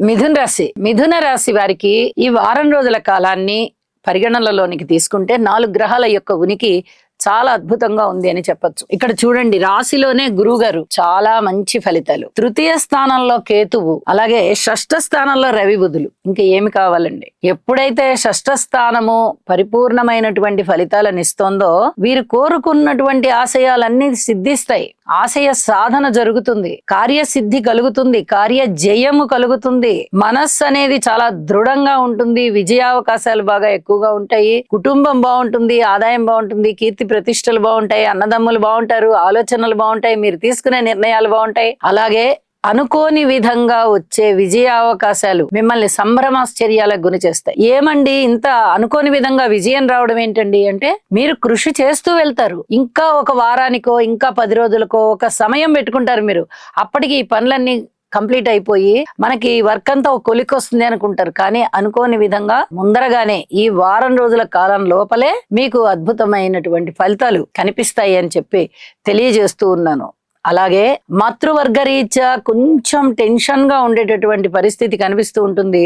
మిథున రాశి వారికి ఈ వారం రోజుల కాలాన్ని పరిగణనలోనికి తీసుకుంటే 4 గ్రహాల యొక్క ఉనికి చాలా అద్భుతంగా ఉంది అని చెప్పొచ్చు. ఇక్కడ చూడండి, రాశిలోనే గురువు గారు, చాలా మంచి ఫలితాలు. తృతీయ స్థానంలో కేతువు, అలాగే షష్ఠ స్థానంలో రవి బుధులు. ఇంకా ఏమి కావాలండి? ఎప్పుడైతే షష్ఠ స్థానము పరిపూర్ణమైనటువంటి ఫలితాలను ఇస్తోందో వీరు కోరుకున్నటువంటి ఆశయాలన్నీ సిద్ధిస్తాయి. ఆశయ సాధన జరుగుతుంది, కార్యసిద్ధి కలుగుతుంది, కార్య జయము కలుగుతుంది. మనస్సు అనేది చాలా దృఢంగా ఉంటుంది, విజయావకాశాలు బాగా ఎక్కువగా ఉంటాయి, కుటుంబం బాగుంటుంది, ఆదాయం బాగుంటుంది, కీర్తి ప్రతిష్టలు బాగుంటాయి, అన్నదమ్ములు బాగుంటారు, ఆలోచనలు బాగుంటాయి, మీరు తీసుకునే నిర్ణయాలు బాగుంటాయి. అలాగే అనుకోని విధంగా వచ్చే విజయావకాశాలు మిమ్మల్ని సంభ్రమాశ్చర్యాలకు గురి చేస్తాయి. ఏమండి ఇంత అనుకోని విధంగా విజయం రావడం ఏంటండి అంటే, మీరు కృషి చేస్తూ వెళ్తారు. ఇంకా ఒక వారానికో ఇంకా 10 రోజులకో ఒక సమయం పెట్టుకుంటారు మీరు. అప్పటికి ఈ పనులన్నీ కంప్లీట్ అయిపోయి మనకి వర్క్ అంతా ఒక కొలికొస్తుంది అనుకుంటారు. కానీ అనుకోని విధంగా ముందరగానే ఈ వారం రోజుల కాలం లోపలే మీకు అద్భుతమైనటువంటి ఫలితాలు కనిపిస్తాయి అని చెప్పి తెలియజేస్తూ ఉన్నాను. అలాగే మాతృవర్గ రీత్యా కొంచెం టెన్షన్ గా ఉండేటటువంటి పరిస్థితి కనిపిస్తూ ఉంటుంది.